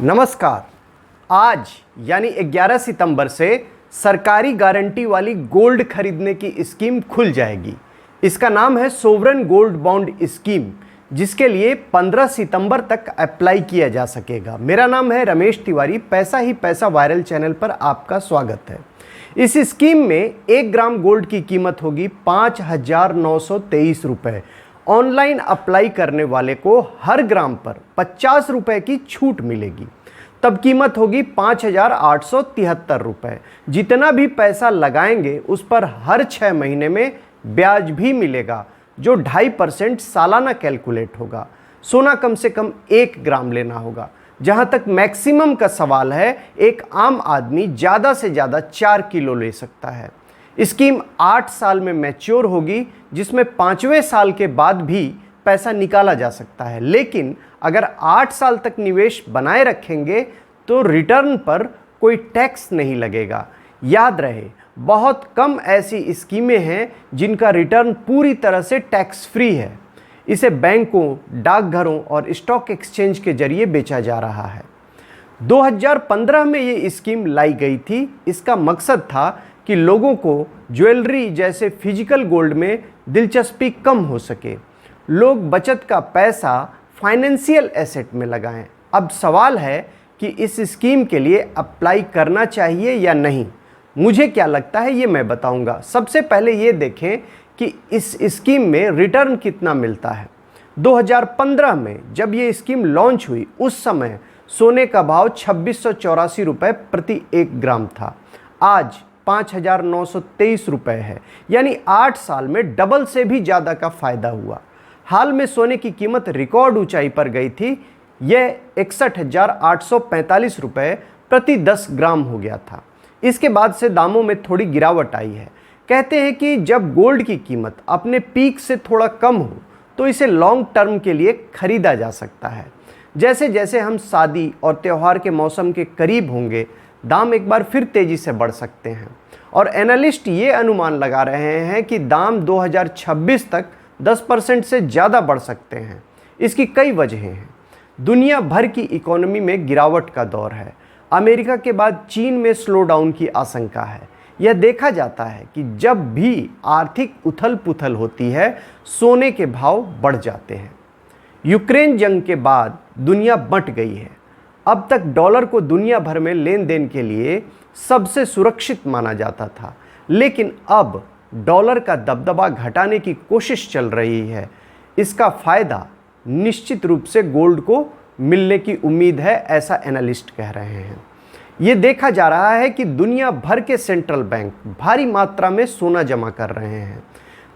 नमस्कार। आज यानी 11 सितंबर से सरकारी गारंटी वाली गोल्ड खरीदने की स्कीम खुल जाएगी। इसका नाम है सोवरेन गोल्ड बॉन्ड स्कीम, जिसके लिए 15 सितंबर तक अप्लाई किया जा सकेगा। मेरा नाम है रमेश तिवारी, पैसा ही पैसा वायरल चैनल पर आपका स्वागत है। इस स्कीम में 1 ग्राम गोल्ड की कीमत होगी 5,923 रुपये। ऑनलाइन अप्लाई करने वाले को हर ग्राम पर 50 रुपये की छूट मिलेगी। तब कीमत होगी 5,873 रुपये। जितना भी पैसा लगाएंगे उस पर हर 6 महीने में ब्याज भी मिलेगा, जो 2.5% सालाना कैलकुलेट होगा। सोना कम से कम 1 ग्राम लेना होगा। जहां तक मैक्सिमम का सवाल है, एक आम आदमी ज़्यादा से ज़्यादा 4 किलो ले सकता है। स्कीम 8 साल में मैच्योर होगी, जिसमें 5वें साल के बाद भी पैसा निकाला जा सकता है। लेकिन अगर 8 साल तक निवेश बनाए रखेंगे तो रिटर्न पर कोई टैक्स नहीं लगेगा। याद रहे, बहुत कम ऐसी स्कीमें हैं जिनका रिटर्न पूरी तरह से टैक्स फ्री है। इसे बैंकों, डाकघरों और स्टॉक एक्सचेंज के जरिए बेचा जा रहा है। 2015 में ये स्कीम लाई गई थी। इसका मकसद था कि लोगों को ज्वेलरी जैसे फिजिकल गोल्ड में दिलचस्पी कम हो सके। लोग बचत का पैसा फाइनेंशियल एसेट में लगाएं। अब सवाल है कि इस स्कीम के लिए अप्लाई करना चाहिए या नहीं। मुझे क्या लगता है ये मैं बताऊंगा। सबसे पहले ये देखें कि इस स्कीम में रिटर्न कितना मिलता है। 2015 में जब ये स्कीम लॉन्च हुई, उस समय सोने का भाव 2684 रुपये प्रति 1 ग्राम था। आज 5,923 रुपये है, यानी 8 साल में डबल से भी ज़्यादा का फायदा हुआ। हाल में सोने की कीमत रिकॉर्ड ऊंचाई पर गई थी। यह 61,845 रुपये प्रति 10 ग्राम हो गया था। इसके बाद से दामों में थोड़ी गिरावट आई है। कहते हैं कि जब गोल्ड की कीमत अपने पीक से थोड़ा कम हो तो इसे लॉन्ग टर्म के लिए खरीदा जा सकता है। जैसे जैसे हम शादी और त्यौहार के मौसम के करीब होंगे, दाम एक बार फिर तेज़ी से बढ़ सकते हैं। और एनालिस्ट ये अनुमान लगा रहे हैं कि दाम 2026 तक 10% से ज़्यादा बढ़ सकते हैं। इसकी कई वजहें हैं। दुनिया भर की इकोनॉमी में गिरावट का दौर है। अमेरिका के बाद चीन में स्लो डाउन की आशंका है। यह देखा जाता है कि जब भी आर्थिक उथल पुथल होती है, सोने के भाव बढ़ जाते हैं। यूक्रेन जंग के बाद दुनिया बंट गई है। अब तक डॉलर को दुनिया भर में लेन देन के लिए सबसे सुरक्षित माना जाता था, लेकिन अब डॉलर का दबदबा घटाने की कोशिश चल रही है। इसका फ़ायदा निश्चित रूप से गोल्ड को मिलने की उम्मीद है, ऐसा एनालिस्ट कह रहे हैं। ये देखा जा रहा है कि दुनिया भर के सेंट्रल बैंक भारी मात्रा में सोना जमा कर रहे हैं।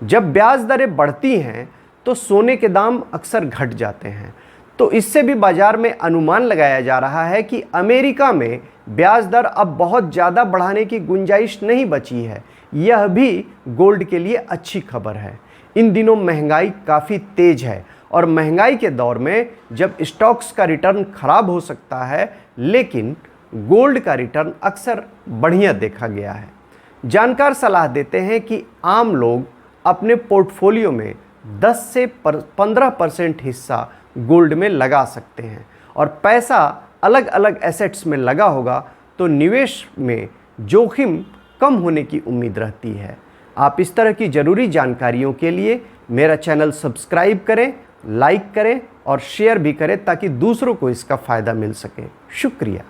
जब ब्याज दरें बढ़ती हैं तो सोने के दाम अक्सर घट जाते हैं। तो इससे भी बाजार में अनुमान लगाया जा रहा है कि अमेरिका में ब्याज दर अब बहुत ज़्यादा बढ़ाने की गुंजाइश नहीं बची है। यह भी गोल्ड के लिए अच्छी खबर है। इन दिनों महंगाई काफ़ी तेज है और महंगाई के दौर में जब स्टॉक्स का रिटर्न खराब हो सकता है, लेकिन गोल्ड का रिटर्न अक्सर बढ़िया देखा गया है। जानकार सलाह देते हैं कि आम लोग अपने पोर्टफोलियो में 10 से 15% हिस्सा गोल्ड में लगा सकते हैं और पैसा अलग अलग एसेट्स में लगा होगा तो निवेश में जोखिम कम होने की उम्मीद रहती है। आप इस तरह की ज़रूरी जानकारियों के लिए मेरा चैनल सब्सक्राइब करें, लाइक करें और शेयर भी करें ताकि दूसरों को इसका फ़ायदा मिल सके। शुक्रिया।